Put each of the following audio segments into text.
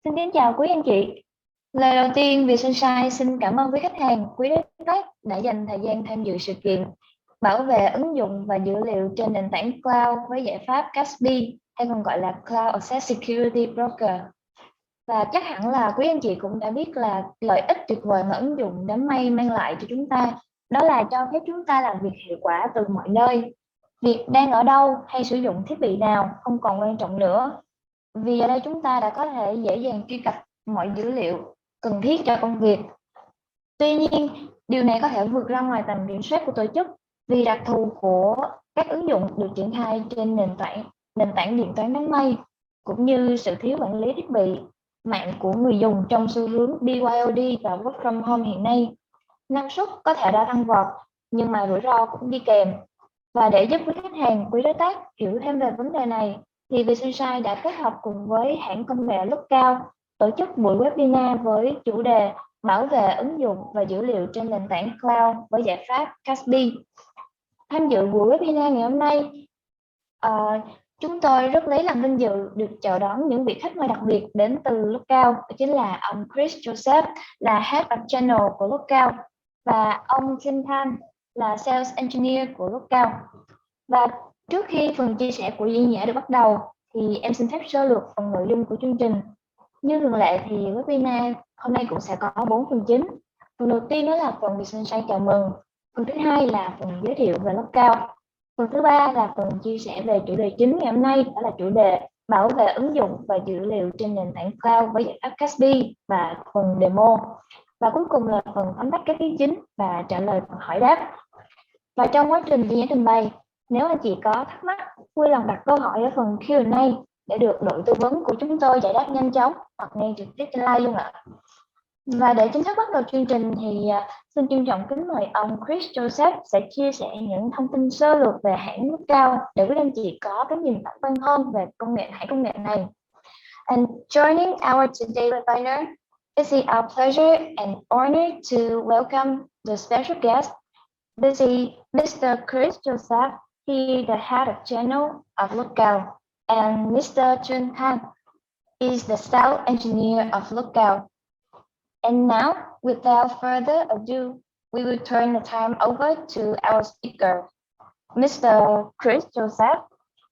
Xin kính chào quý anh chị. Lời đầu tiên, VietSunshine xin cảm ơn quý khách hàng, quý đối tác đã dành thời gian tham dự sự kiện bảo vệ ứng dụng và dữ liệu trên nền tảng cloud với giải pháp CASB, hay còn gọi là Cloud Asset Security Broker. Và chắc hẳn là quý anh chị cũng đã biết là lợi ích tuyệt vời mà ứng dụng đám mây mang lại cho chúng ta, đó là cho phép chúng ta làm việc hiệu quả từ mọi nơi. Việc đang ở đâu hay sử dụng thiết bị nào không còn quan trọng nữa, vì ở đây chúng ta đã có thể dễ dàng truy cập mọi dữ liệu cần thiết cho công việc. Tuy nhiên, điều này có thể vượt ra ngoài tầm kiểm soát của tổ chức vì đặc thù của các ứng dụng được triển khai trên nền tảng điện toán đám mây, cũng như sự thiếu quản lý thiết bị mạng của người dùng trong xu hướng BYOD và Work from Home hiện nay. Năng suất có thể đã tăng vọt, nhưng mà rủi ro cũng đi kèm. Và để giúp quý khách hàng, quý đối tác hiểu thêm về vấn đề này, thì VietSunshine đã kết hợp cùng với hãng công nghệ Lookout tổ chức buổi webinar với chủ đề bảo vệ ứng dụng và dữ liệu trên nền tảng cloud với giải pháp CASB. Tham dự buổi webinar ngày hôm nay, chúng tôi rất lấy làm vinh dự được chào đón những vị khách mời đặc biệt đến từ Lookout, đó chính là ông Chris Joseph, là Head of Channel của Lookout, và ông Jin Tan, là Sales Engineer của Lookout. Và trước khi phần chia sẻ của diễn giả được bắt đầu, thì em xin phép sơ lược phần nội dung của chương trình. Như thường lệ thì webinar hôm nay cũng sẽ có 4 phần chính. Phần đầu tiên đó là phần VietSunshine chào mừng. Phần thứ hai là phần giới thiệu về Lookout. Phần thứ ba là phần chia sẻ về chủ đề chính ngày hôm nay, đó là chủ đề bảo vệ ứng dụng và dữ liệu trên nền tảng cloud với giải pháp CASB và phần demo. Và cuối cùng là phần tóm tắt các ý chính và trả lời phần hỏi đáp. Và trong quá trình diễn trình bày, nếu anh chị có thắc mắc, vui lòng đặt câu hỏi ở phần Q&A để được đội tư vấn của chúng tôi giải đáp nhanh chóng hoặc ngay trực tiếp trên live luôn ạ. Và để chính thức bắt đầu chương trình thì xin trân trọng kính mời ông Chris Joseph sẽ chia sẻ những thông tin sơ lược về hãng Lookout để quý anh chị có cái nhìn tổng quan hơn về hãng công nghệ này. And joining our today webinar, it's our pleasure and honor to welcome the special guest, this is Mr. Chris Joseph. He is the head of channel of Lookout, and Mr. Jun Han is the sales engineer of Lookout. And now, without further ado, we will turn the time over to our speaker, Mr. Chris Joseph.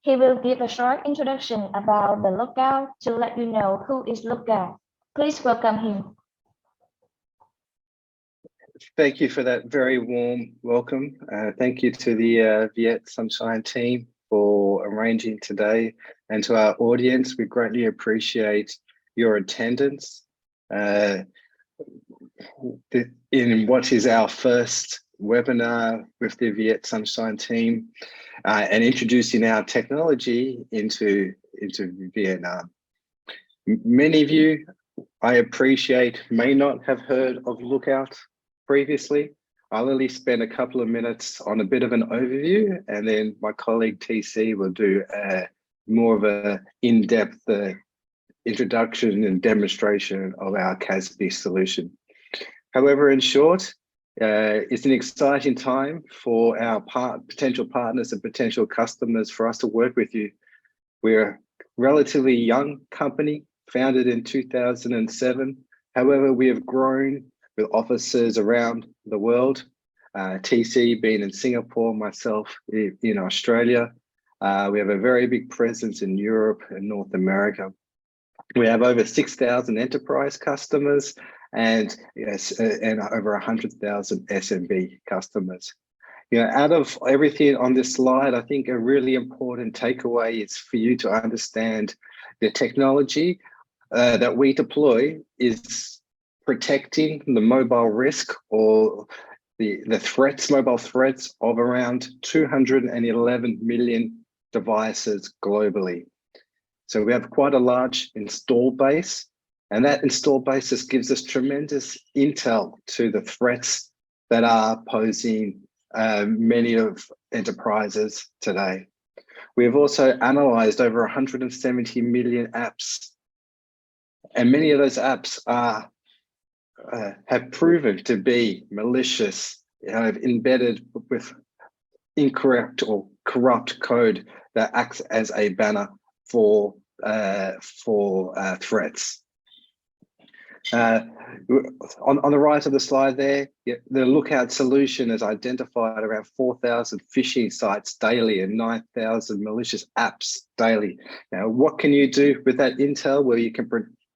He will give a short introduction about the Lookout to let you know who is Lookout. Please welcome him. Thank you for that very warm welcome. Thank you to the VietSunshine team for arranging today, and to our audience, we greatly appreciate your attendance in what is our first webinar with the VietSunshine team and introducing our technology into Vietnam. Many of you, I appreciate, may not have heard of Lookout previously. I'll only spend a couple of minutes on a bit of an overview, and then my colleague TC will do more of a in-depth introduction and demonstration of our CASB solution. However, in short, it's an exciting time for our potential partners and potential customers for us to work with you. We're a relatively young company, founded in 2007. However, we have grown with offices around the world, TC being in Singapore, myself in Australia. We have a very big presence in Europe and North America. We have over 6,000 enterprise customers and over 100,000 SMB customers. Out of everything on this slide, I think a really important takeaway is for you to understand the technology that we deploy is protecting the mobile risk or the mobile threats of around 211 million devices globally. So we have quite a large install base, and that install base just gives us tremendous intel to the threats that are posing many of enterprises today. We have also analyzed over 170 million apps, and many of those apps have proven to be malicious, embedded with incorrect or corrupt code that acts as a banner for threats. On the right of the slide there, the Lookout solution has identified around 4,000 phishing sites daily and 9,000 malicious apps daily. Now, what can you do with that intel? Well, you can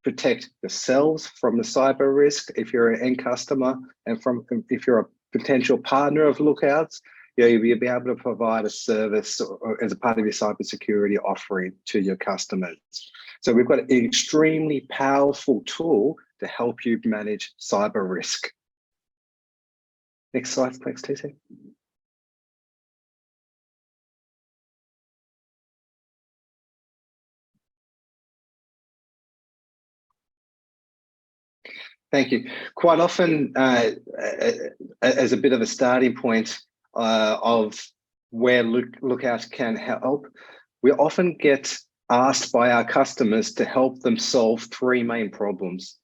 protect yourselves from the cyber risk if you're an end customer, and if you're a potential partner of Lookouts, you'll be able to provide a service or as a part of your cybersecurity offering to your customers. So we've got an extremely powerful tool to help you manage cyber risk. Next slide, please, TC. Thank you. Quite often, as a bit of a starting point of where Lookout can help, we often get asked by our customers to help them solve three main problems.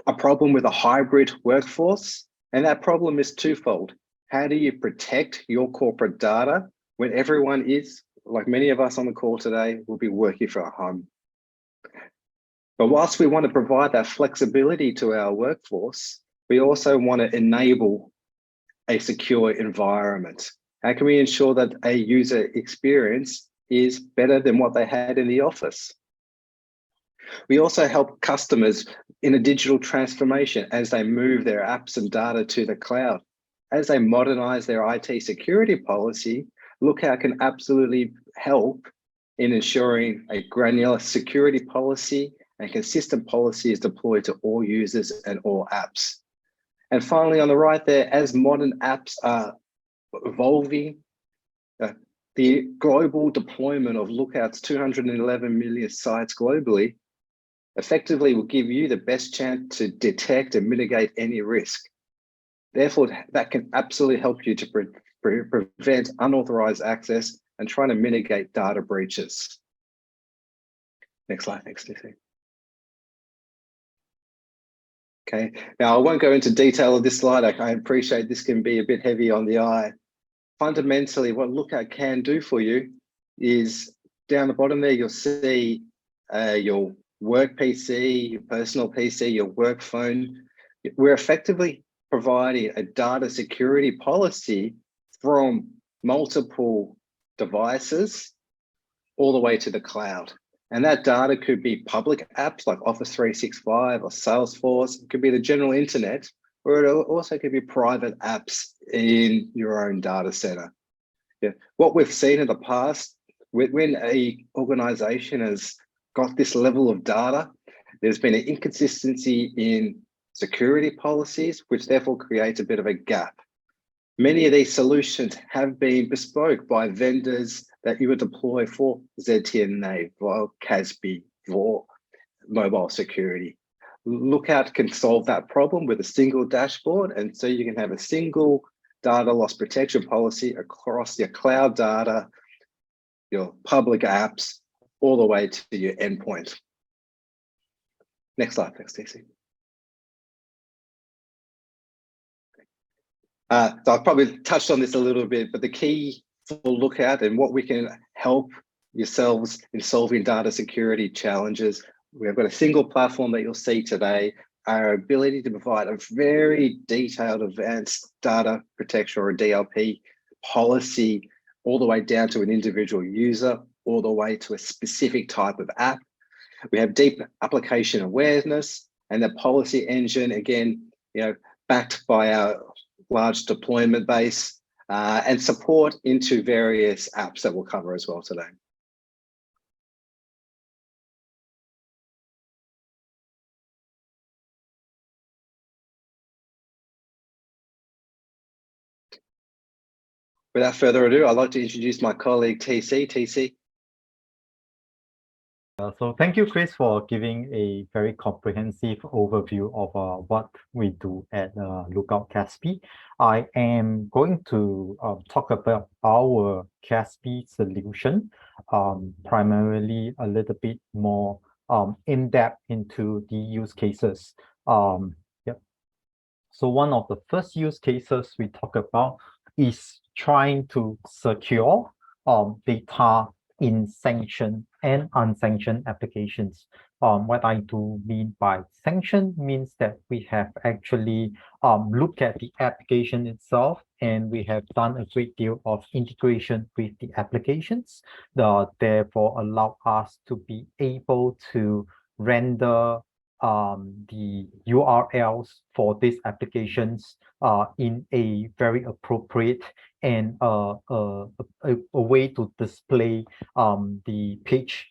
A problem with a hybrid workforce, and that problem is twofold. How do you protect your corporate data when everyone is, like many of us on the call today, will be working from home? But whilst we want to provide that flexibility to our workforce, we also want to enable a secure environment. How can we ensure that a user experience is better than what they had in the office? We also help customers in a digital transformation as they move their apps and data to the cloud. As they modernize their IT security policy, Lookout can absolutely help in ensuring a granular security policy and consistent policy is deployed to all users and all apps. And finally, on the right there, as modern apps are evolving, the global deployment of Lookout's 211 million sites globally effectively will give you the best chance to detect and mitigate any risk. Therefore, that can absolutely help you to prevent unauthorized access and try to mitigate data breaches. Next slide, thanks, Stacey. Okay, now I won't go into detail of this slide. I appreciate this can be a bit heavy on the eye. Fundamentally, what Lookout can do for you is down the bottom there, you'll see your work PC, your personal PC, your work phone. We're effectively providing a data security policy from multiple devices all the way to the cloud. And that data could be public apps like Office 365 or Salesforce. It could be the general internet, or it also could be private apps in your own data center. Yeah. What we've seen in the past, when an organization has got this level of data, there's been an inconsistency in security policies, which therefore creates a bit of a gap. Many of these solutions have been bespoke by vendors that you would deploy for ZTNA, for CASB, for mobile security. Lookout can solve that problem with a single dashboard, and so you can have a single data loss protection policy across your cloud data, your public apps, all the way to your endpoint. Next slide, thanks, Stacey. So I've probably touched on this a little bit, but the key for Lookout and what we can help yourselves in solving data security challenges, we've got a single platform that you'll see today, our ability to provide a very detailed advanced data protection or a DLP policy all the way down to an individual user, all the way to a specific type of app. We have deep application awareness, and the policy engine, again, backed by our large deployment base and support into various apps that we'll cover as well today. Without further ado, I'd like to introduce my colleague, TC. TC. So thank you, Chris, for giving a very comprehensive overview of what we do at Lookout CASB. I am going to talk about our CASB solution, primarily a little bit more in depth into the use cases. Yep. So one of the first use cases we talk about is trying to secure data in sanctioned and unsanctioned applications. What I do mean by sanction means that we have actually looked at the application itself, and we have done a great deal of integration with the applications, therefore allow us to be able to render the URLs for these applications in a very appropriate and a way to display the page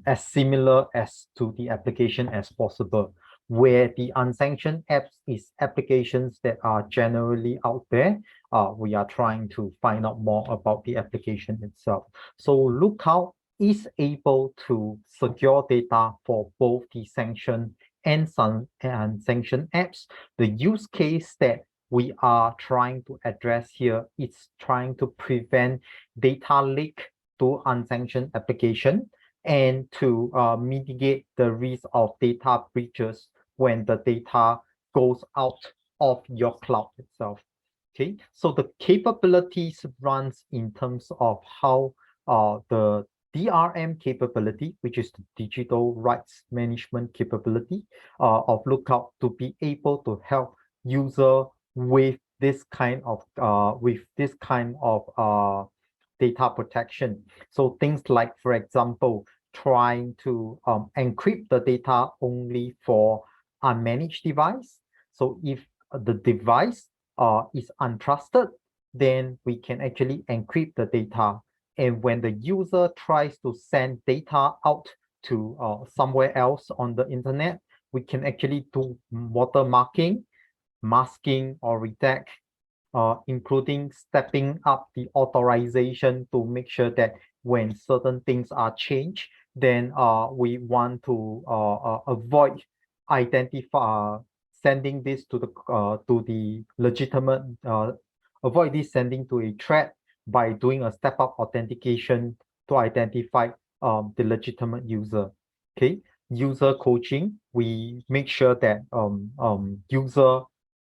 as similar as to the application as possible. Where the unsanctioned apps is applications that are generally out there, we are trying to find out more about the application itself. So Lookout is able to secure data for both the sanctioned and unsanctioned apps. The use case that we are trying to address here is trying to prevent data leak to unsanctioned application and to mitigate the risk of data breaches when the data goes out of your cloud itself. Okay, so the capabilities runs in terms of how the DRM capability, which is the digital rights management capability of Lookout, to be able to help user with this kind of data protection. So things like, for example, trying to encrypt the data only for unmanaged device. So if the device is untrusted, then we can actually encrypt the data. And when the user tries to send data out to somewhere else on the internet, we can actually do watermarking, masking, or redact, including stepping up the authorization to make sure that when certain things are changed, then we want to avoid sending this to the legitimate, avoid this sending to a threat by doing a step-up authentication to identify the legitimate user. Okay, user coaching, we make sure that user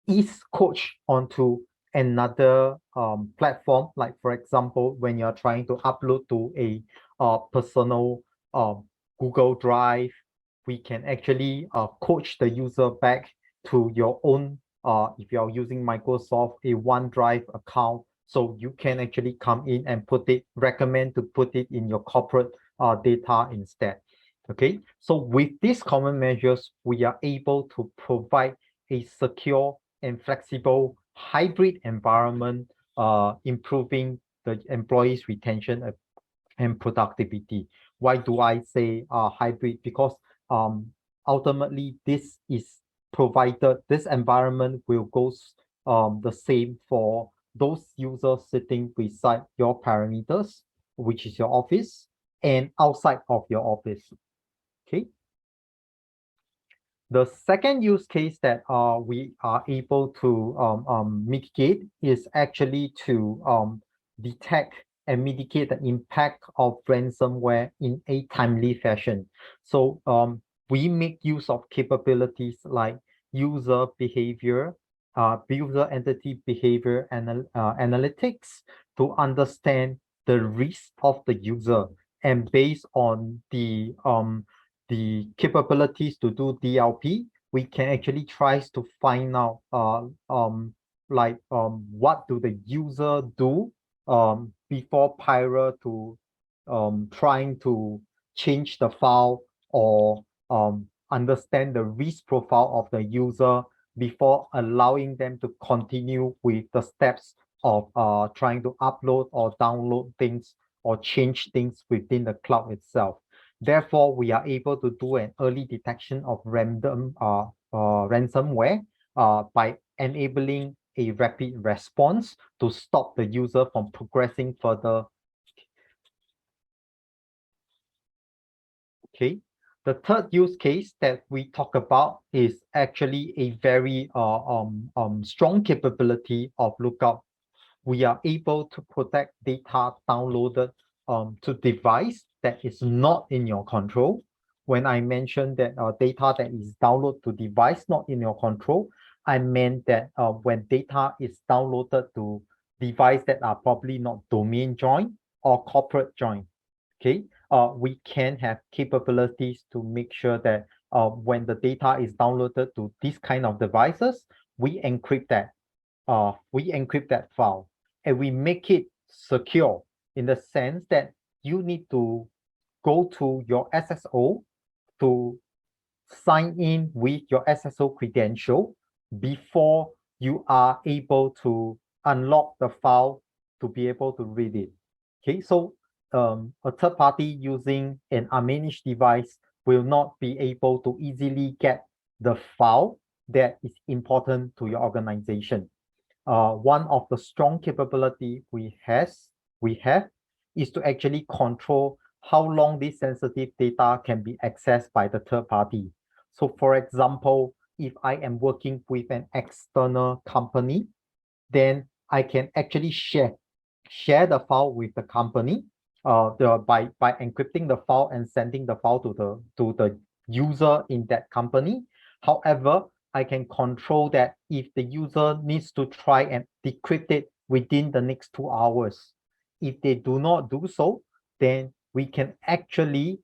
is coached onto another platform. Like, for example, when you're trying to upload to a personal Google Drive, we can actually coach the user back to your own, if you're using Microsoft, a OneDrive account. So you can actually come in and recommend to put it in your corporate data instead. Okay, so with these common measures, we are able to provide a secure and flexible hybrid environment, improving the employees' retention and productivity. Why do I say hybrid? Because ultimately this is provided, this environment will go the same for those users sitting beside your parameters, which is your office, and outside of your office. Okay. The second use case that we are able to mitigate is actually to detect and mitigate the impact of ransomware in a timely fashion. So we make use of capabilities like user behavior, user entity behavior analytics to understand the risk of the user, and based on the capabilities to do DLP, we can actually try to find out what do the user do before prior to trying to change the file, or understand the risk profile of the user before allowing them to continue with the steps of trying to upload or download things or change things within the cloud itself. Therefore, we are able to do an early detection of ransomware by enabling a rapid response to stop the user from progressing further. Okay, the third use case that we talk about is actually a very strong capability of Lookout. We are able to protect data downloaded to device that is not in your control. When I mentioned that data that is downloaded to device not in your control, I meant that when data is downloaded to device that are probably not domain joined or corporate joined. Okay, we can have capabilities to make sure that when the data is downloaded to this kind of devices, we encrypt that file, and we make it secure in the sense that you need to go to your SSO to sign in with your SSO credential before you are able to unlock the file to be able to read it. Okay, so a third party using an unmanaged device will not be able to easily get the file that is important to your organization. One of the strong capability we have is to actually control how long this sensitive data can be accessed by the third party. So for example, if I am working with an external company, then I can actually share the file with the company by encrypting the file and sending the file to the user in that company. However, I can control that if the user needs to try and decrypt it within the next 2 hours. If they do not do so, then we can actually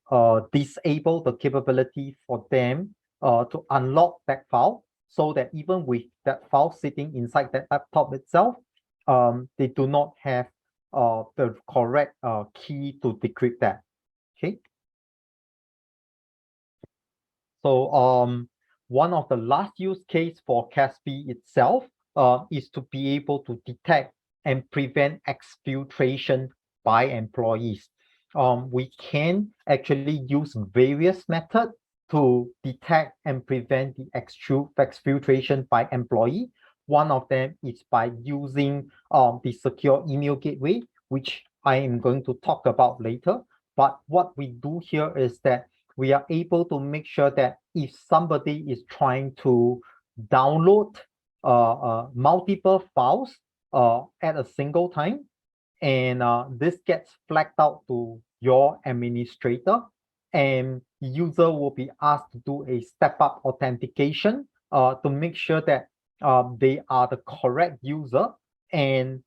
disable the capability for them to unlock that file, so that even with that file sitting inside that laptop itself, they do not have the correct key to decrypt that. Okay. So one of the last use case for CASB itself is to be able to detect and prevent exfiltration by employees. We can actually use various methods to detect and prevent the exfiltration by employee. One of them is by using the secure email gateway, which I am going to talk about later. But what we do here is that we are able to make sure that if somebody is trying to download multiple files at a single time, and this gets flagged out to your administrator, and the user will be asked to do a step-up authentication to make sure that they are the correct user, and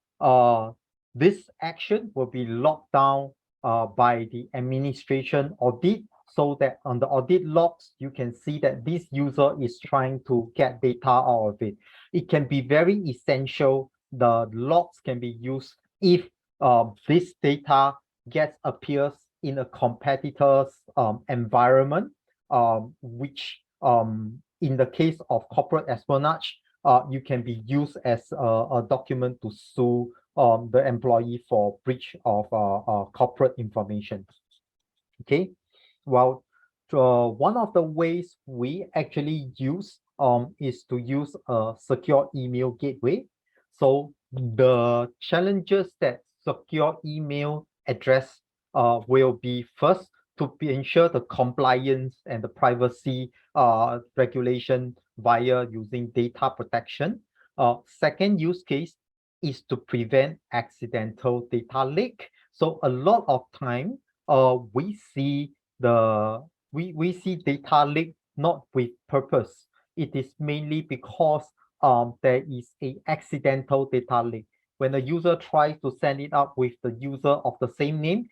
this action will be locked down by the administration audit, so that on the audit logs, you can see that this user is trying to get data out of it. It can be very essential. The logs can be used if this data appears in a competitor's environment, which in the case of corporate espionage, you can be used as a document to sue the employee for breach of corporate information. Okay, well, one of the ways we actually use is to use a secure email gateway. So the challenges that secure email address will be, first, to ensure the compliance and the privacy regulation via using data protection. Second use case is to prevent accidental data leak. So a lot of time we see data leak not with purpose. It is mainly because there is a accidental data leak. When a user tries to send it out with the user of the same name,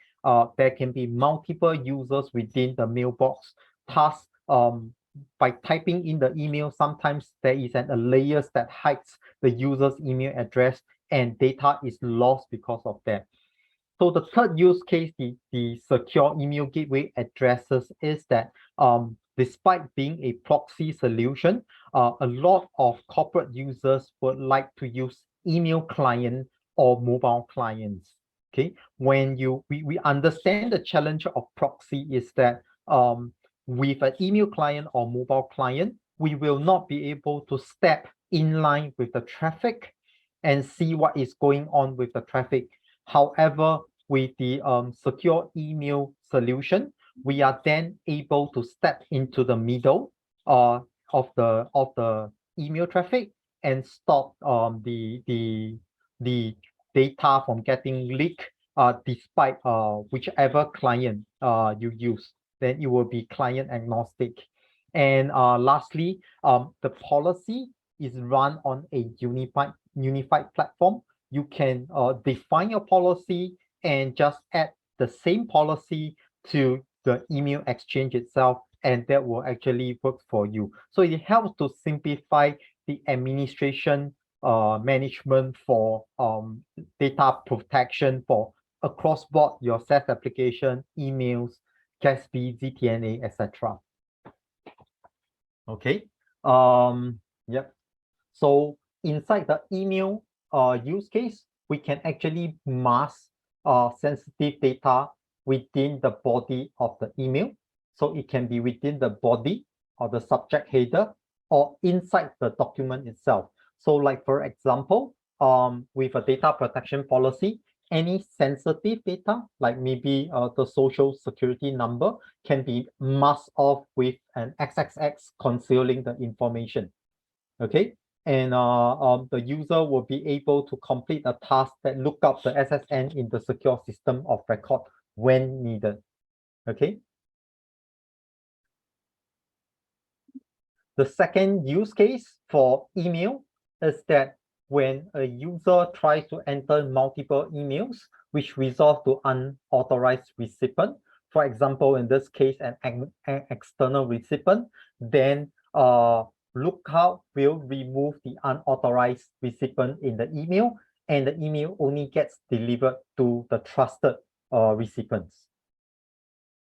there can be multiple users within the mailbox. Thus, by typing in the email, sometimes there is a layer that hides the user's email address, and data is lost because of that. So the third use case the secure email gateway addresses is that despite being a proxy solution, a lot of corporate users would like to use email client or mobile clients. Okay, when we understand the challenge of proxy is that with an email client or mobile client, we will not be able to step in line with the traffic and see what is going on with the traffic. However, with the secure email solution, we are then able to step into the middle of the email traffic and stop the data from getting leaked despite whichever client you use. Then it will be client agnostic. And lastly, the policy is run on a unified platform. You can define your policy and just add the same policy to the email exchange itself, and that will actually work for you. So it helps to simplify the administration management for data protection for across board your SaaS application, emails, CASB, ZTNA, etc. Okay. Yep. So inside the email use case, we can actually mask sensitive data within the body of the email. So it can be within the body or the subject header or inside the document itself. So like, for example, with a data protection policy, any sensitive data, like maybe the social security number, can be masked off with an XXX concealing the information. Okay, and the user will be able to complete a task that look up the SSN in the secure system of record when needed. Okay. The second use case for email is that when a user tries to enter multiple emails, which result to unauthorized recipient, for example, in this case, an external recipient, then Lookout will remove the unauthorized recipient in the email, and the email only gets delivered to the trusted recipients.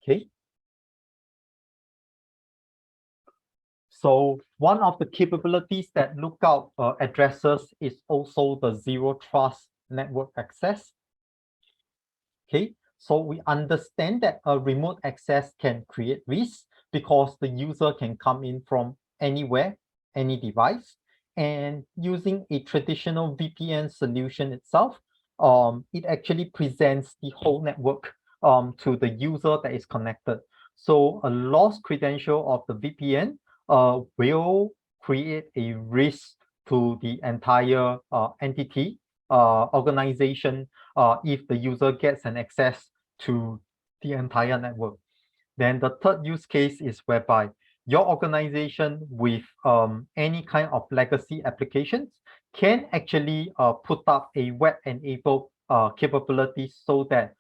Okay. So one of the capabilities that Lookout addresses is also the zero trust network access. Okay, so we understand that a remote access can create risk because the user can come in from anywhere, any device, and using a traditional VPN solution itself, it actually presents the whole network to the user that is connected. So a lost credential of the VPN will create a risk to the entire entity, organization, if the user gets an access to the entire network. Then the third use case is whereby your organization with any kind of legacy applications can actually put up a web-enabled capability so that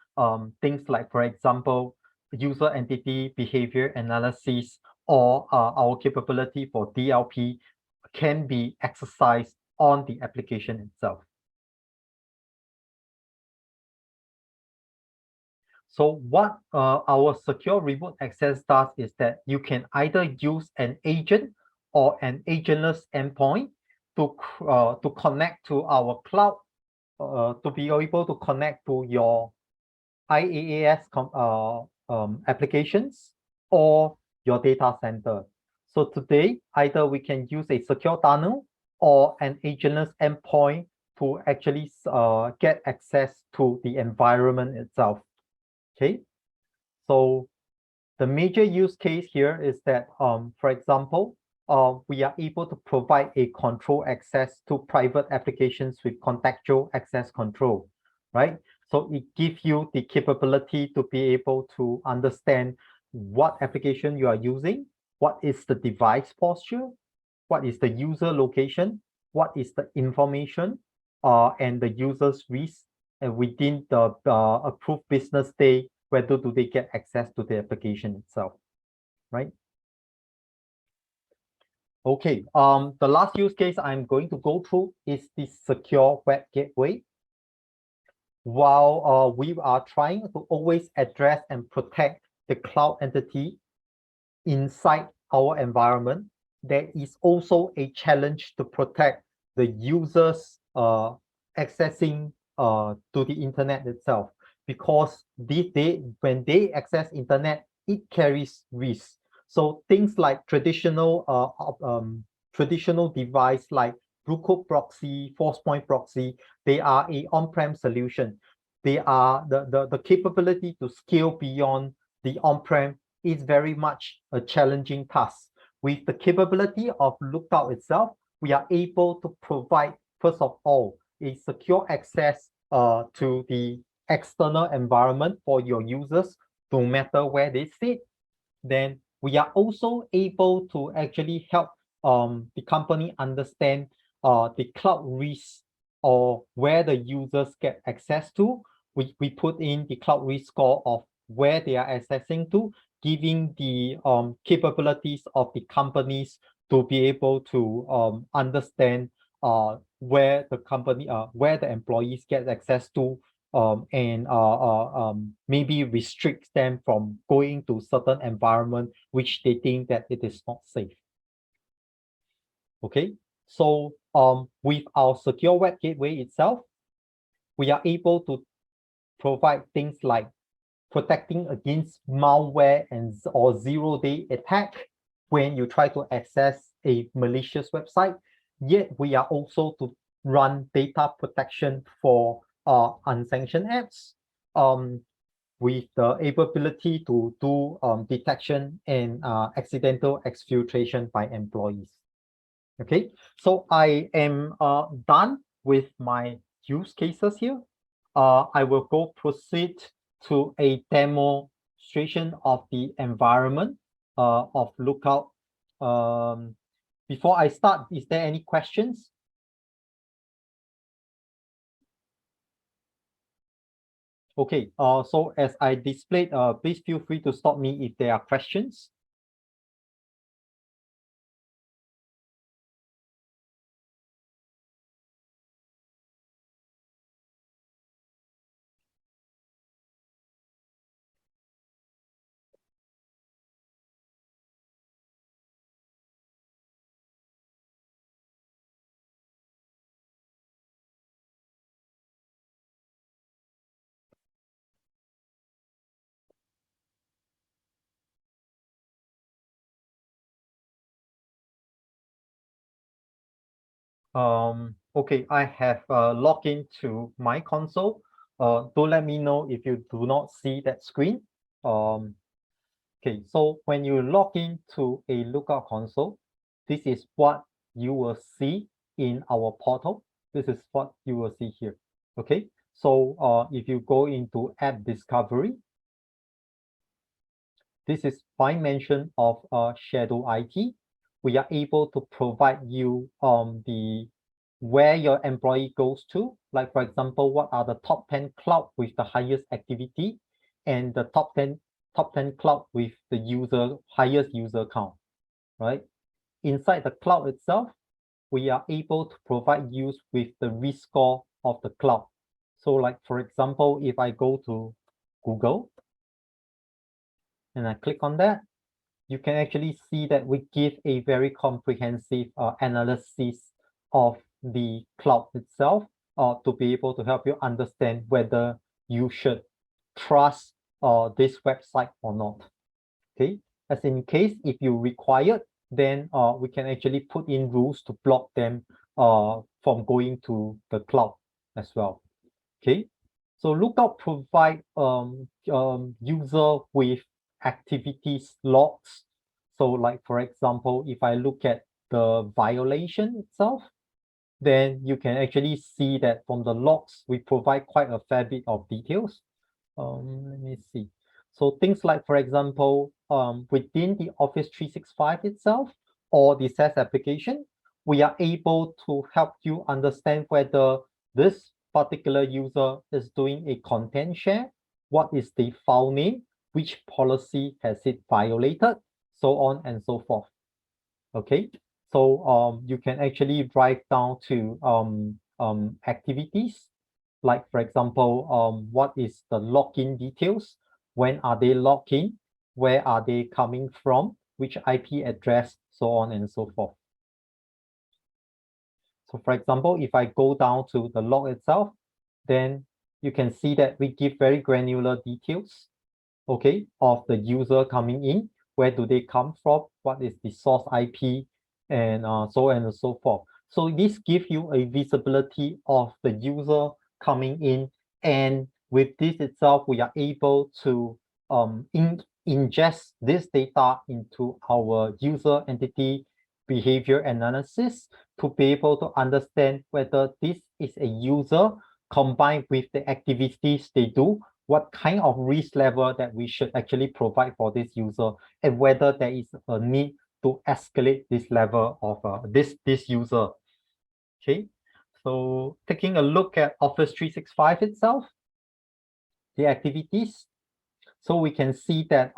things like, for example, user entity behavior analysis or our capability for DLP can be exercised on the application itself. So what our secure remote access does is that you can either use an agent or an agentless endpoint to connect to our cloud, to be able to connect to your IaaS applications or your data center. So today, either we can use a secure tunnel or an agentless endpoint to actually get access to the environment itself. Okay, so the major use case here is that, for example, we are able to provide a control access to private applications with contextual access control, right? So it gives you the capability to be able to understand what application you are using, what is the device posture, what is the user location, what is the information, and the user's risk, and within the approved business day, whether do they get access to the application itself, right? Okay, the last use case I'm going to go through is the secure web gateway. While we are trying to always address and protect the cloud entity inside our environment, there is also a challenge to protect the users accessing to the internet itself, because when they access internet, it carries risk. So things like traditional device like Bluetooth proxy, force point proxy, they are a on-prem solution. They are the capability to scale beyond the on-prem is very much a challenging task. With the capability of Lookout itself, we are able to provide, first of all, a secure access to the external environment for your users, no matter where they sit. Then we are also able to actually help the company understand the cloud risk or where the users get access to. We put in the cloud risk score of where they are accessing to, giving the capabilities of the companies to be able to understand where the company, where the employees get access to, and maybe restricts them from going to certain environment which they think that it is not safe. Okay, so with our secure web gateway itself, we are able to provide things like protecting against malware and or zero-day attack when you try to access a malicious website. Yet we are also to run data protection for unsanctioned apps, with the ability to do detection and accidental exfiltration by employees. Okay, so I am done with my use cases here. I will proceed to a demonstration of the environment of Lookout. Before I start, is there any questions? Okay, so as I displayed, please feel free to stop me if there are questions. Okay, I have logged into my console. Do let me know if you do not see that screen. Okay, so when you log into a Lookout console, this is what you will see in our portal. This is what you will see here. Okay, so if you go into app discovery, this is by mention of Shadow IT. We are able to provide you the where your employee goes to, like for example, what are the top 10 cloud with the highest activity, and the top 10 cloud with the highest user count, right? Inside the cloud itself, we are able to provide you with the risk score of the cloud. So like, for example, if I go to Google and I click on that, you can actually see that we give a very comprehensive analysis of the cloud itself to be able to help you understand whether you should trust this website or not. Okay, as in case if you require, then we can actually put in rules to block them from going to the cloud as well. Okay, so Lookout provide user with activities logs. So like, for example, if I look at the violation itself, then you can actually see that from the logs, we provide quite a fair bit of details. Let me see. So things like, for example, within the Office 365 itself or the SaaS application, we are able to help you understand whether this particular user is doing a content share, what is the file name, which policy has it violated, so on and so forth. Okay, so you can actually drive down to activities, like for example, what is the login details, when are they logged in, where are they coming from, which IP address, so on and so forth. So for example, if I go down to the log itself, then you can see that we give very granular details, okay, of the user coming in, where do they come from, what is the source IP, and so on and so forth. So this gives you a visibility of the user coming in, and with this itself, we are able to ingest this data into our user entity behavior analysis to be able to understand whether this is a user combined with the activities they do, what kind of risk level that we should actually provide for this user, and whether there is a need to escalate this level of this user. Okay, so taking a look at Office 365 itself, the activities. So we can see that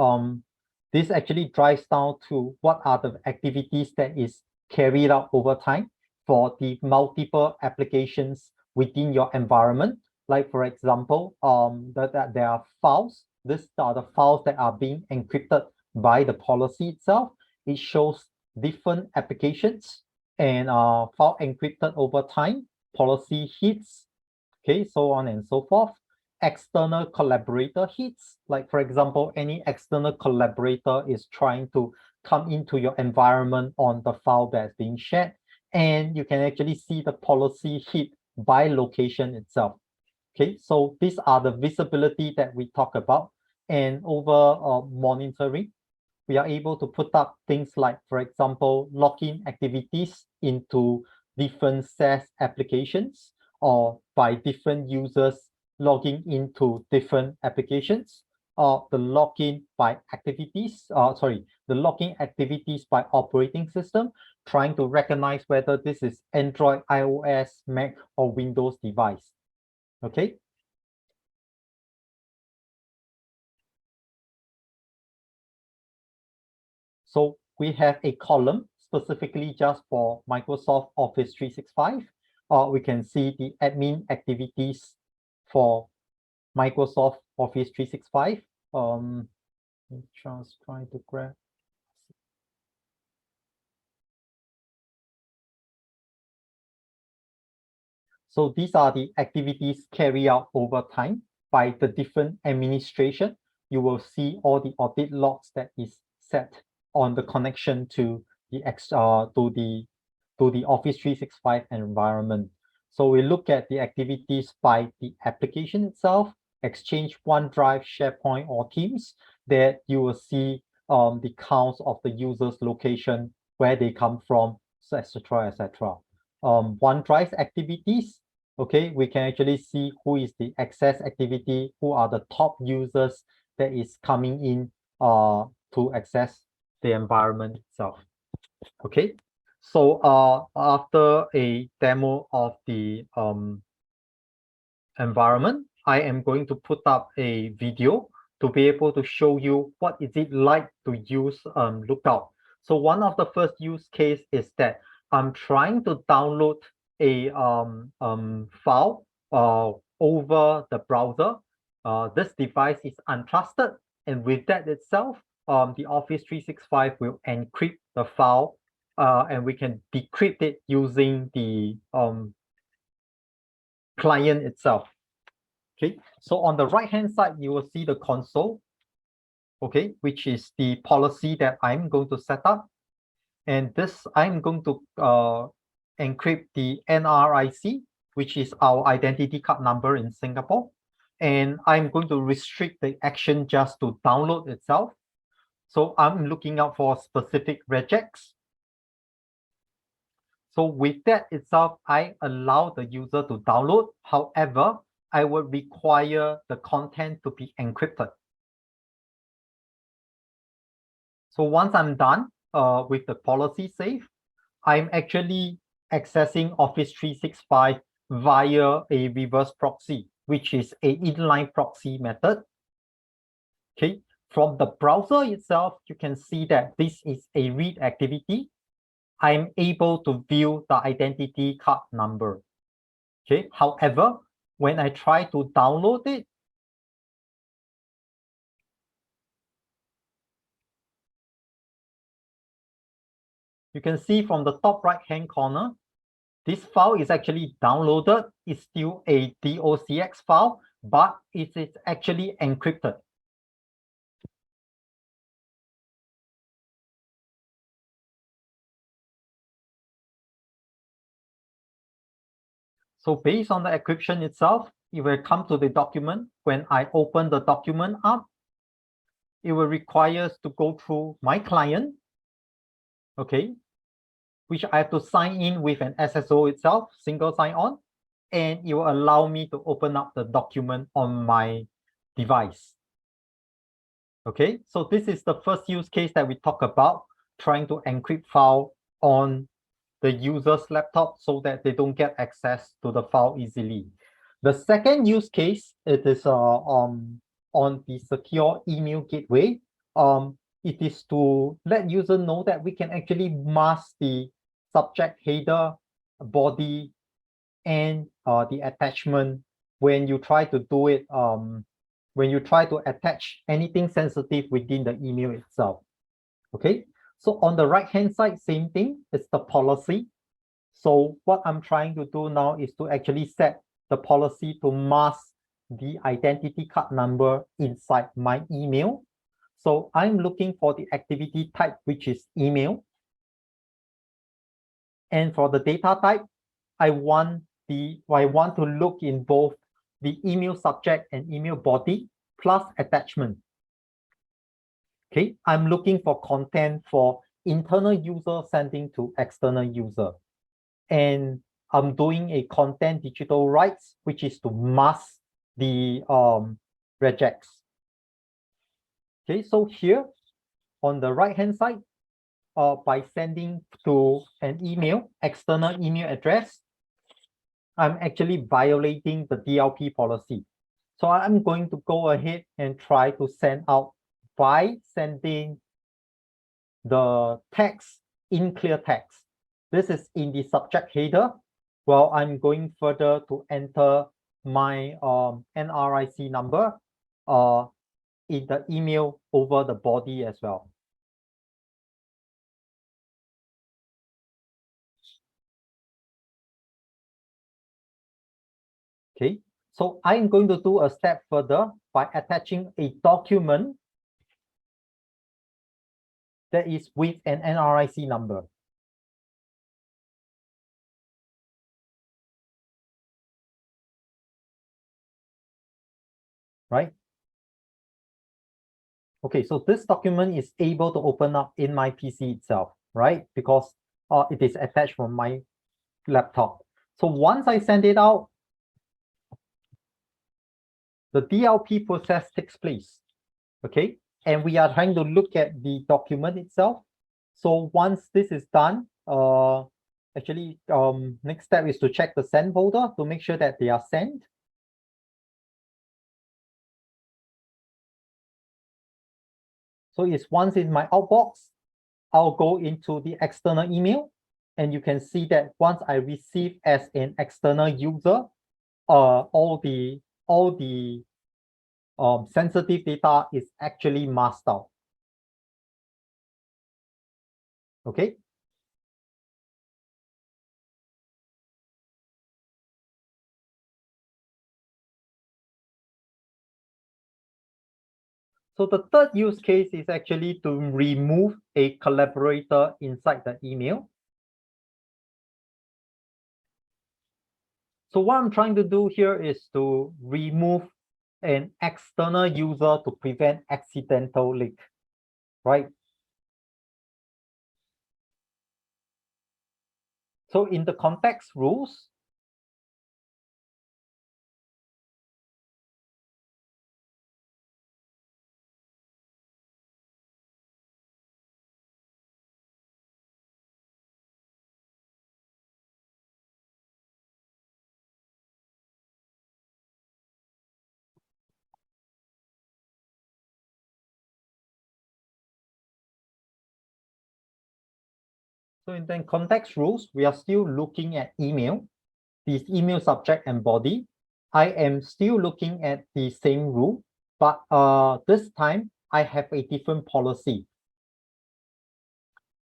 this actually drives down to what are the activities that is carried out over time for the multiple applications within your environment. Like for example, that there are files. These are the files that are being encrypted by the policy itself. It shows different applications and file encrypted over time, policy hits, okay, so on and so forth. External collaborator hits, like for example, any external collaborator is trying to come into your environment on the file that's being shared, and you can actually see the policy hit by location itself. Okay, so these are the visibility that we talk about. And over monitoring, we are able to put up things like, for example, login activities into different SaaS applications, or by different users logging into different applications, or the login by activities, the login activities by operating system, trying to recognize whether this is Android, iOS, Mac, or Windows device. Okay. So we have a column specifically just for Microsoft Office 365. We can see the admin activities for Microsoft Office 365. Just trying to grab. So these are the activities carried out over time by the different administration. You will see all the audit logs that is set on the connection to the Office 365 environment. So we look at the activities by the application itself, Exchange, OneDrive, SharePoint, or Teams, that you will see the counts of the user's location, where they come from, etc., etc. OneDrive activities, okay, we can actually see who is the access activity, who are the top users that is coming in to access the environment itself. Okay, so after a demo of the environment, I am going to put up a video to be able to show you what is it like to use Lookout. So one of the first use case is that I'm trying to download a file over the browser. This device is untrusted, and with that itself, the Office 365 will encrypt the file, and we can decrypt it using the client itself. Okay, so on the right hand side, you will see the console, okay, which is the policy that I'm going to set up. And this, I'm going to encrypt the NRIC, which is our identity card number in Singapore. And I'm going to restrict the action just to download itself. So I'm looking out for specific regex. So with that itself, I allow the user to download. However, I would require the content to be encrypted. So once I'm done with the policy save, I'm actually accessing Office 365 via a reverse proxy, which is an inline proxy method. Okay, from the browser itself, you can see that this is a read activity. I'm able to view the identity card number. Okay, however, when I try to download it, you can see from the top right-hand corner, this file is actually downloaded. It's still a docx file, but it is actually encrypted. So based on the encryption itself, it will come to the document. When I open the document up, it will require us to go through my client, okay, which I have to sign in with an SSO itself, single sign-on, and it will allow me to open up the document on my device. Okay, so this is the first use case that we talk about, trying to encrypt file on the user's laptop so that they don't get access to the file easily. The second use case, it is on on the secure email gateway, it is to let user know that we can actually mask the subject header, body, and the attachment when you try to do it, when you try to attach anything sensitive within the email itself. Okay, so on the right hand side, same thing, it's the policy. So what I'm trying to do now is to actually set the policy to mask the identity card number inside my email. So I'm looking for the activity type, which is email. And for the data type, I want to look in both the email subject and email body plus attachment. Okay, I'm looking for content for internal user sending to external user. And I'm doing a content digital rights, which is to mask the regex. Okay, so here on the right hand side, by sending to an email, external email address, I'm actually violating the DLP policy. So I'm going to go ahead and try to send out by sending the text in clear text. This is in the subject header. Well, I'm going further to enter my NRIC number in the email over the body as well. Okay, so I'm going to do a step further by attaching a document that is with an NRIC number. Right? Okay, so this document is able to open up in my PC itself, right? Because it is attached from my laptop. So once I send it out, the DLP process takes place, okay? And we are trying to look at the document itself. So once this is done, actually, next step is to check the send folder to make sure that they are sent. So it's once in my outbox, I'll go into the external email, and you can see that once I receive as an external user, all the sensitive data is actually masked out. Okay. So the third use case is actually to remove a collaborator inside the email. So what I'm trying to do here is to remove an external user to prevent accidental leak, right? So in the context rules, so in the context rules, we are still looking at email, this email subject and body. I am still looking at the same rule, but this time I have a different policy.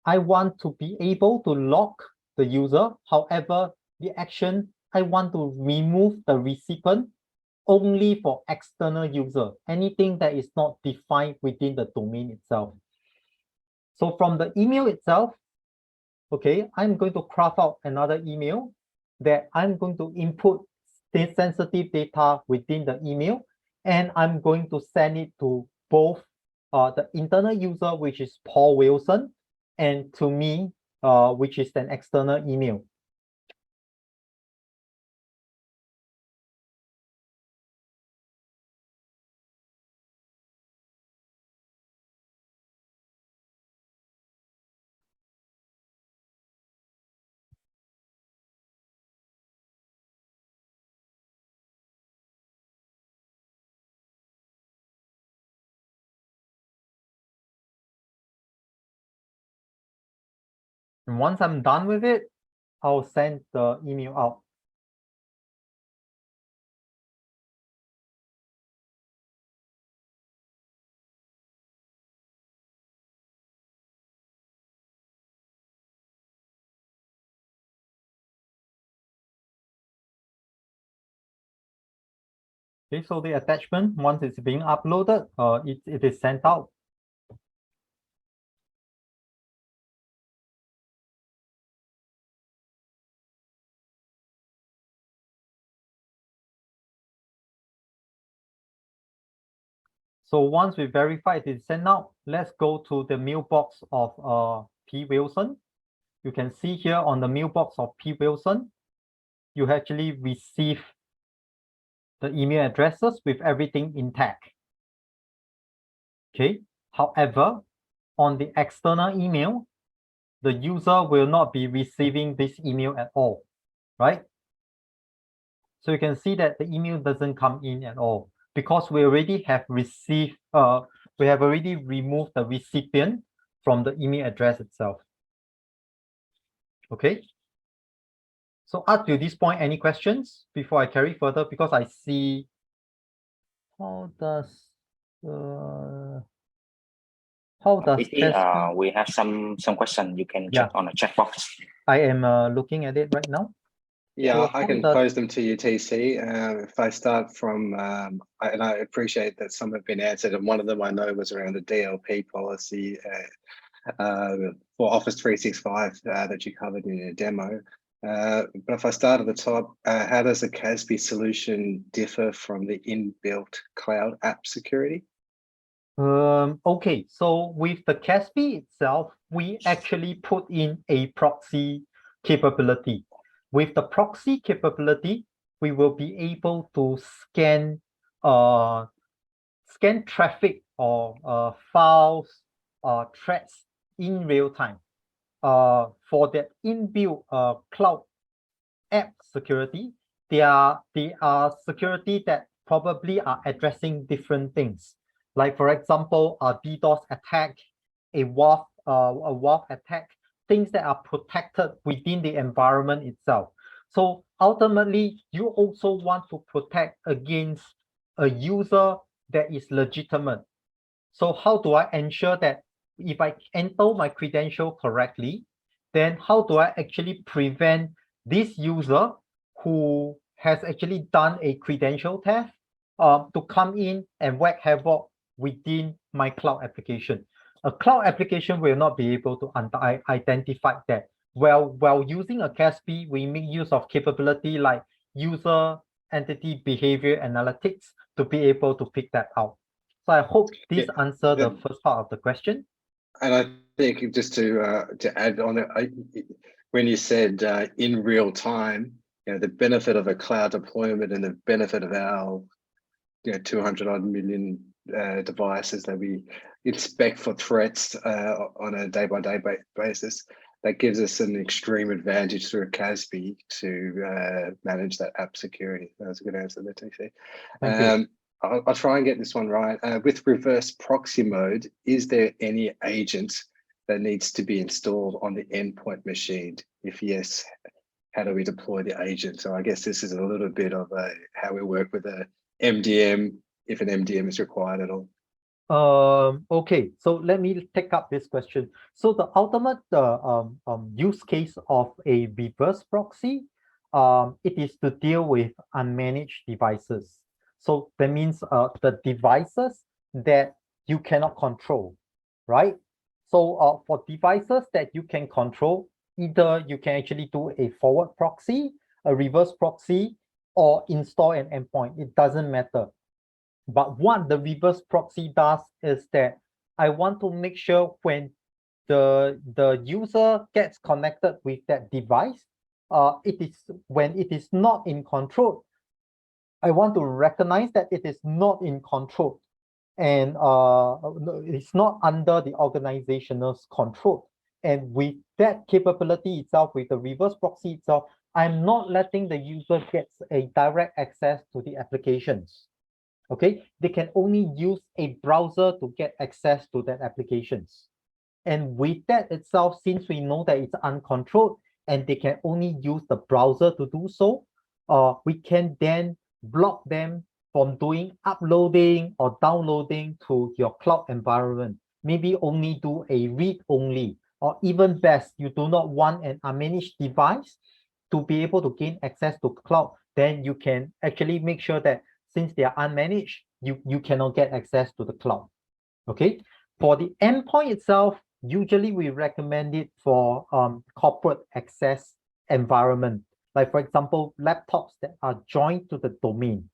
I want to be able to lock the user. However, the action, I want to remove the recipient only for external user, anything that is not defined within the domain itself. So from the email itself, okay, I'm going to craft out another email that I'm going to input the sensitive data within the email, and I'm going to send it to both the internal user, which is Paul Wilson, and to me, which is an external email. And once I'm done with it, I'll send the email out. Okay, so the attachment, once it's being uploaded, it is sent out. So once we verify it is sent out, let's go to the mailbox of P. Wilson. You can see here on the mailbox of P. Wilson, you actually receive the email addresses with everything intact. Okay. However, on the external email, the user will not be receiving this email at all, right? So you can see that the email doesn't come in at all because we already have received, we have already removed the recipient from the email address itself. Okay. So up to this point, any questions before I carry further? Because I see how does CASB? We have some question you can check on the chat box. I am looking at it right now. Yeah, so I can pose them to you, TC. If I start from, and I appreciate that some have been answered, and one of them I know was around the DLP policy for Office 365 that you covered in your demo. But if I start at the top, how does the CASB solution differ from the inbuilt cloud app security? Okay, so with the CASB itself, we actually put in a proxy capability. With the proxy capability, we will be able to scan traffic or files, threads in real time. For the inbuilt cloud app security, they are security that probably are addressing different things. Like for example, a DDoS attack, a WAF attack, things that are protected within the environment itself. So ultimately, you also want to protect against a user that is legitimate. So how do I ensure that if I enter my credential correctly, then how do I actually prevent this user who has actually done a credential theft to come in and wreak havoc within my cloud application? A cloud application will not be able to identify that. While using a CASB, we make use of capability like user entity behavior analytics to be able to pick that out. So I hope this answers the first part of the question. And I think just to add on it, when you said in real time, the benefit of a cloud deployment and the benefit of our 200 odd million devices that we inspect for threats on a day-by-day basis, that gives us an extreme advantage through a CASB to manage that app security. That was a good answer there, TC. I'll try and get this one right. With reverse proxy mode, is there any agent that needs to be installed on the endpoint machine? If yes, how do we deploy the agent? So I guess this is a little bit of how we work with a MDM, if an MDM is required at all. Okay, so let me take up this question. So the ultimate use case of a reverse proxy, it is to deal with unmanaged devices. So that means the devices that you cannot control, right? So for devices that you can control, either you can actually do a forward proxy, a reverse proxy, or install an endpoint. It doesn't matter. But what the reverse proxy does is that I want to make sure when the user gets connected with that device, when it is not in control, I want to recognize that it is not in control and it's not under the organization's control. And with that capability itself, with the reverse proxy itself, I'm not letting the user get a direct access to the applications. Okay, they can only use a browser to get access to that applications. And with that itself, since we know that it's uncontrolled and they can only use the browser to do so, we can then block them from doing uploading or downloading to your cloud environment. Maybe only do a read only, or even best, you do not want an unmanaged device to be able to gain access to cloud. Then you can actually make sure that since they are unmanaged, you cannot get access to the cloud. Okay, for the endpoint itself, usually we recommend it for corporate access environment, like for example, laptops that are joined to the domain.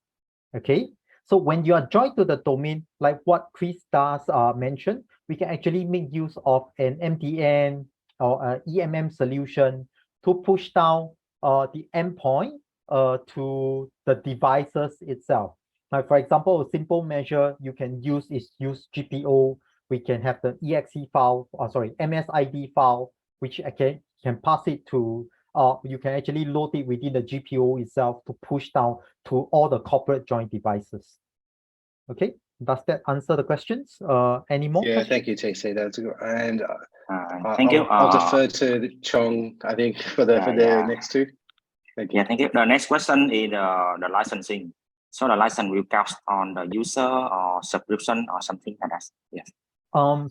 Okay, so when you are joined to the domain, like what Chris does mention, we can actually make use of an MDN or a EMM solution to push down the endpoint to the devices itself. Like for example, a simple measure you can use is use GPO. We can have the exe file, MSID file, which can pass it to, you can actually load it within the GPO itself to push down to all the corporate joint devices. Okay, does that answer the questions? Any more? Yeah, questions? thank you, TC. That's good. And thank you. I'll defer to Chong, I think, for the next two. Thank you. Yeah, thank you. The next question is the licensing. So the license will count on the user or subscription or something like that. Yes.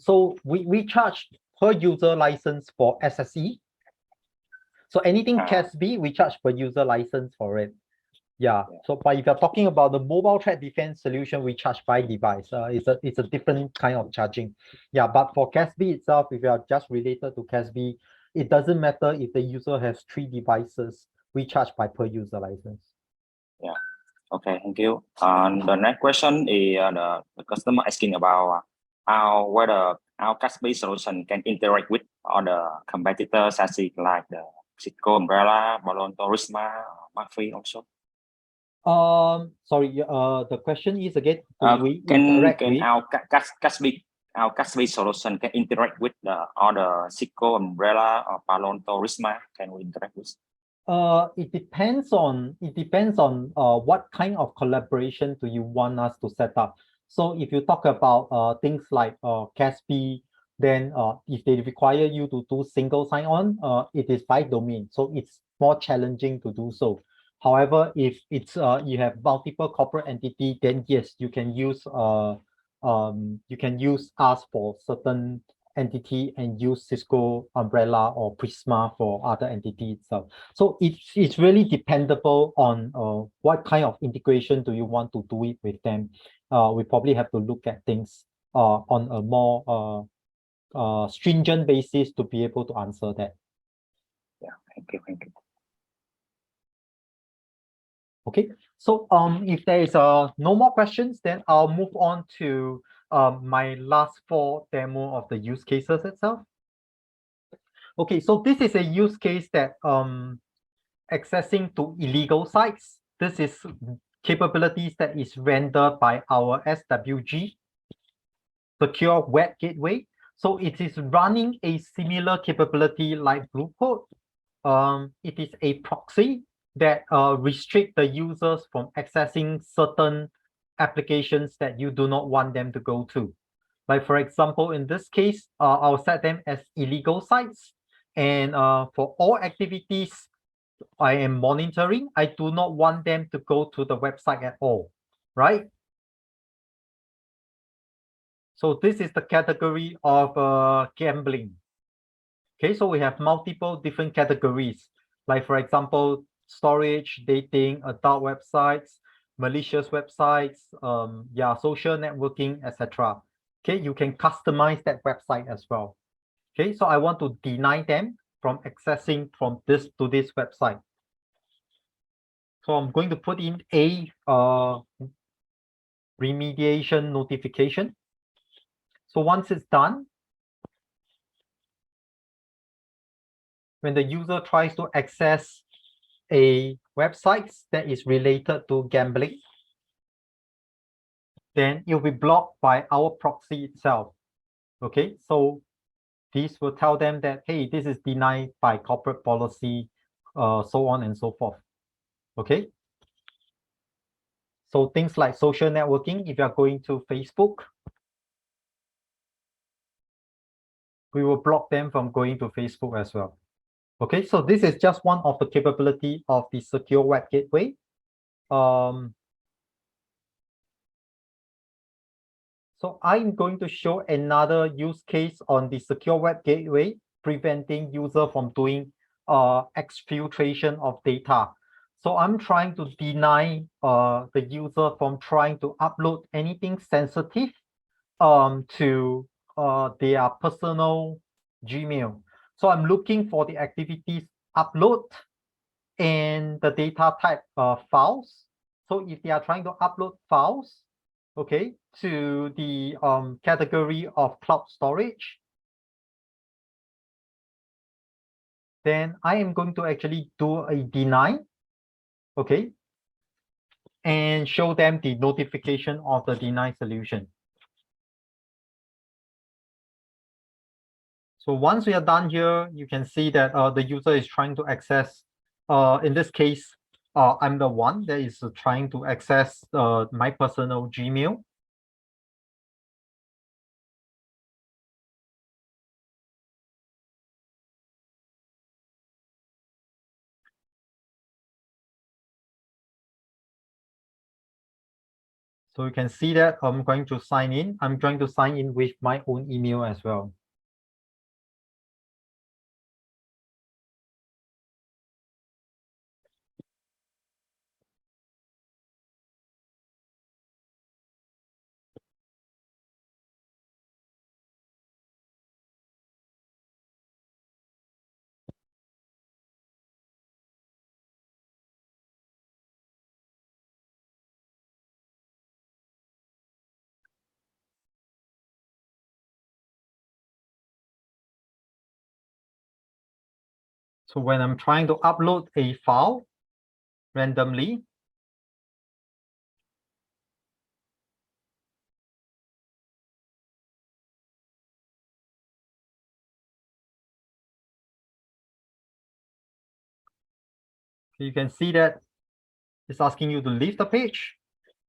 So we charge per user license for SSE. So anything CASB, we charge per user license for it. Yeah. So, but if you're talking about the mobile threat defense solution, we charge by device. It's a different kind of charging. Yeah, but for CASB itself, if you are just related to CASB, it doesn't matter if the user has 3 devices. We charge by per user license. Yeah. Okay. Thank you. And the next question is the customer asking about whether our CASB solution can interact with other competitors, as like the Cisco Umbrella, Balon Tourisma, Mafia also. Sorry, the question is again, can our CASB solution can interact with the other Cisco Umbrella or Balon Tourisma? Can we interact with? It depends on what kind of collaboration do you want us to set up. So if you talk about things like CASB, then if they require you to do single sign-on, it is by domain, so it's more challenging to do so. However, if it's you have multiple corporate entity, then yes, you can use us for certain entity and use Cisco Umbrella or Prisma for other entity itself. So it's really dependable on what kind of integration do you want to do it with them. We probably have to look at things on a more stringent basis to be able to answer that. Yeah, thank you. Okay, so if there is no more questions, then I'll move on to my last 4 demo of the use cases itself. Okay, so this is a use case that accessing to illegal sites. This is capabilities that is rendered by our SWG, Secure Web Gateway. So it is running a similar capability like Blue Code. It is a proxy that restrict the users from accessing certain applications that you do not want them to go to. Like for example, in this case, I'll set them as illegal sites. And for all activities I am monitoring, I do not want them to go to the website at all, right? So this is the category of gambling. Okay, so we have multiple different categories. Like for example, storage, dating, adult websites, malicious websites, social networking, etc. Okay, you can customize that website as well. Okay, so I want to deny them from accessing from this to this website. So I'm going to put in a remediation notification. So once it's done, when the user tries to access a website that is related to gambling, then it will be blocked by our proxy itself. Okay, so this will tell them that, hey, this is denied by corporate policy, so on and so forth. Okay, so things like social networking, if you are going to Facebook, we will block them from going to Facebook as well. Okay, so this is just one of the capability of the secure web gateway. So I'm going to show another use case on the secure web gateway, preventing user from doing exfiltration of data. So I'm trying to deny the user from trying to upload anything sensitive to their personal Gmail. So I'm looking for the activities upload and the data type files. So if they are trying to upload files, okay, to the category of cloud storage, then I am going to actually do a deny, okay, and show them the notification of the deny solution. So once we are done here, you can see that the user is trying to access, in this case, I'm the one that is trying to access my personal Gmail. So you can see that I'm going to sign in. I'm going to sign in with my own email as well. So when I'm trying to upload a file randomly, you can see that it's asking you to leave the page.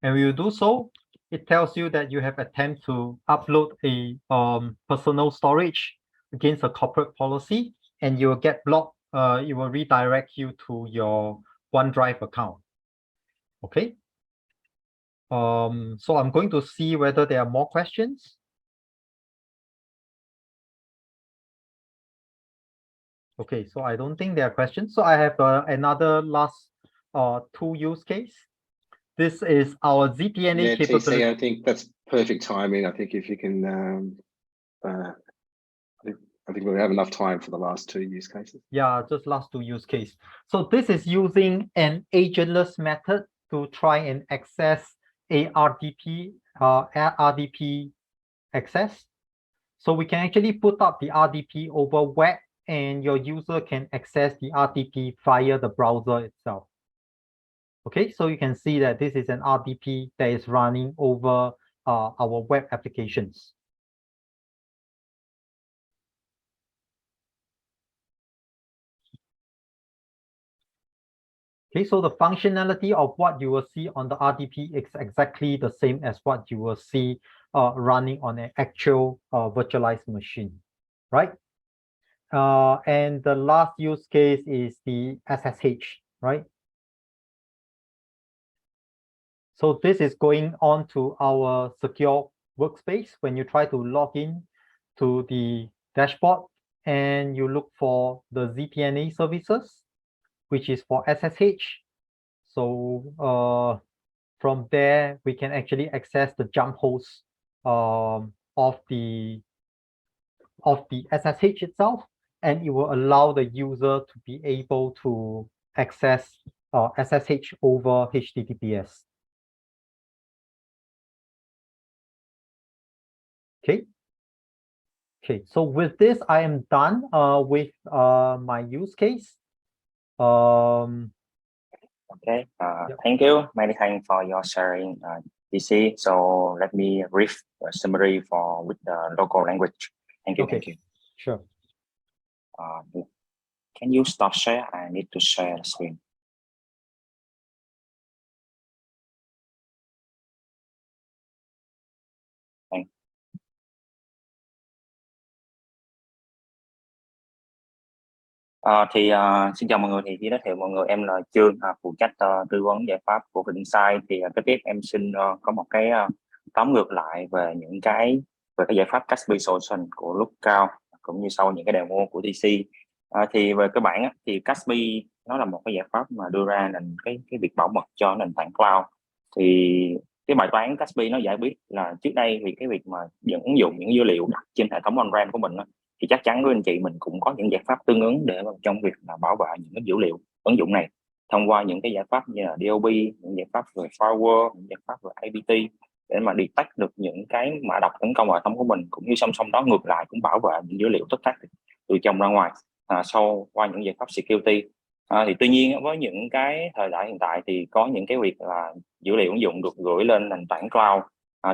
And when you do so, it tells you that you have attempted to upload a personal storage against a corporate policy, and you will get blocked. It will redirect you to your OneDrive account. Okay. So I'm going to see whether there are more questions. Okay, so I don't think there are questions. So I have another last two use case. This is our ZTNA capability. TC, I think that's perfect timing. I think if you can, I think we'll have enough time for the last two use cases. Yeah, just last two use case. So this is using an agentless method to try and access a RDP access. So we can actually put up the RDP over web, and your user can access the RDP via the browser itself. Okay, so you can see that this is an RDP that is running over our web applications. Okay, so the functionality of what you will see on the RDP is exactly the same as what you will see running on an actual virtualized machine, right? And the last use case is the SSH, right? So this is going on to our secure workspace. When you try to log in to the dashboard and you look for the ZTNA services, which is for SSH. So from there, we can actually access the jump host of the SSH itself, and it will allow the user to be able to access SSH over HTTPS. Okay. Okay, so with this, I am done with my use case. Okay, thank you, many thanks for your sharing, DC. So let me brief a summary with the local language. Thank you, Okay. thank you. Sure. Can you stop share? I need to share the screen. Xin chào mọi người, thì giới thiệu mọi người, em là Trương, phụ trách tư vấn giải pháp của VietSunshine. Thì cái tiếp em xin có một cái tóm ngược lại về cái giải pháp CASB Solution của Lookout, cũng như sau những cái demo của TC. Thì về cơ bản thì CASB nó là một cái giải pháp mà đưa ra cái việc bảo mật cho nền tảng cloud. Thì cái bài toán CASB nó giải quyết là trước đây vì cái việc mà ứng dụng những dữ liệu đặt trên hệ thống on-prem của mình thì chắc chắn với anh chị mình cũng có những giải pháp tương ứng để trong việc là bảo vệ những cái dữ liệu ứng dụng này thông qua những cái giải pháp như là DLP, những giải pháp về firewall, những giải pháp về APT để mà detect được những cái mã độc tấn công vào hệ thống của mình, cũng như song song đó ngược lại cũng bảo vệ những dữ liệu thất thoát từ trong ra ngoài sau qua những giải pháp security. Thì tuy nhiên với những cái thời đại hiện tại thì có những cái việc là dữ liệu ứng dụng được gửi lên nền tảng cloud,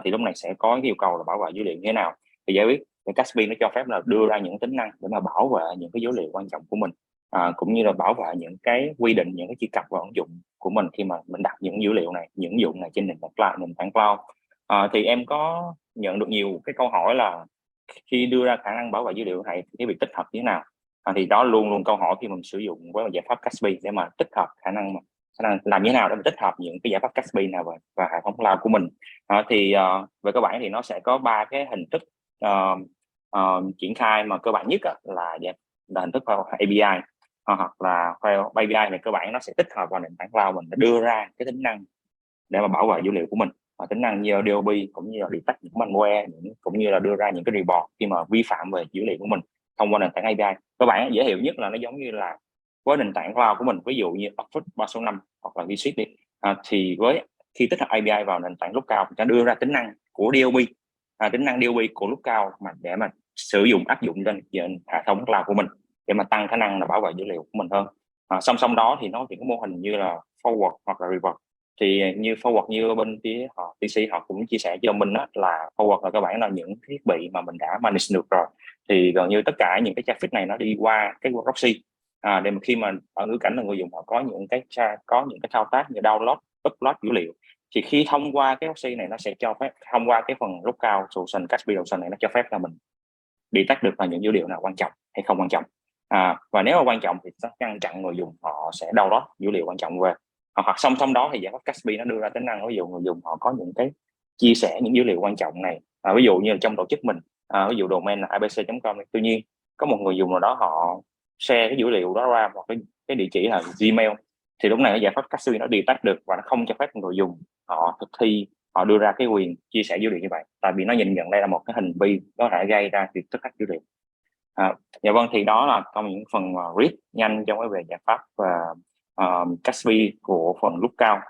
thì lúc này sẽ có cái yêu cầu là bảo vệ dữ liệu như thế nào. Thì giải quyết cái CASB nó cho phép là đưa ra những tính năng để mà bảo vệ những cái dữ liệu quan trọng của mình, cũng như là bảo vệ những cái quy định, những cái truy cập vào ứng dụng của mình khi mà mình đặt những dữ liệu này, những ứng dụng này trên nền tảng cloud. Thì em có nhận được nhiều cái câu hỏi là khi đưa ra khả năng bảo vệ dữ liệu này thì cái việc tích hợp như thế nào. Thì đó luôn luôn câu hỏi khi mình sử dụng với giải pháp CASB để mà tích hợp khả năng làm như thế nào để mình tích hợp những cái giải pháp CASB nào vào hệ thống cloud của mình. Thì về cơ bản thì nó sẽ có 3 cái hình thức triển khai mà cơ bản nhất là hình thức API, hoặc là API này cơ bản nó sẽ tích hợp vào nền tảng cloud mình để đưa ra cái tính năng để mà bảo vệ dữ liệu của mình, tính năng như DLP cũng như là detect những malware, cũng như là đưa ra những cái report khi mà vi phạm về dữ liệu của mình thông qua nền tảng API. Cơ bản dễ hiểu nhất là nó giống như là với nền tảng cloud của mình, ví dụ như Office 365 hoặc là G Suite đi, thì khi tích hợp API vào nền tảng Lookout sẽ đưa ra tính năng của DLP, tính năng DLP của Lookout mà để mà sử dụng áp dụng lên hệ thống cloud của mình để mà tăng khả năng là bảo vệ dữ liệu của mình hơn. Song song đó thì nó những cái mô hình như là forward hoặc là reverse. Thì như forward, như bên phía họ TC họ cũng chia sẻ cho mình là forward là cơ bản là những thiết bị mà mình đã manage được rồi, thì gần như tất cả những cái traffic này nó đi qua cái proxy, để mà khi mà ở ngữ cảnh là người dùng họ có những cái thao tác như download, upload dữ liệu, thì khi thông qua cái proxy này nó sẽ cho phép thông qua cái phần Lookout solution CASB solution này nó cho phép là mình detect được là những dữ liệu nào quan trọng hay không quan trọng, và nếu mà quan trọng thì sẽ ngăn chặn người dùng họ sẽ download dữ liệu quan trọng về. Hoặc song song đó thì giải pháp CASB nó đưa ra tính năng ví dụ người dùng họ có những cái chia sẻ những dữ liệu quan trọng này, ví dụ như là trong tổ chức mình, ví dụ domain là abc.com, tuy nhiên có một người dùng nào đó họ share cái dữ liệu đó ra một cái địa chỉ là Gmail, thì lúc này cái giải pháp CASB nó detect được và nó không cho phép người dùng họ thực thi, họ đưa ra cái quyền chia sẻ dữ liệu như vậy, tại vì nó nhìn nhận đây là một cái hành vi có thể gây ra việc thất thoát dữ liệu. Dạ vâng, thì đó là trong những phần read nhanh trong cái về giải pháp và CASB của phần Lookout.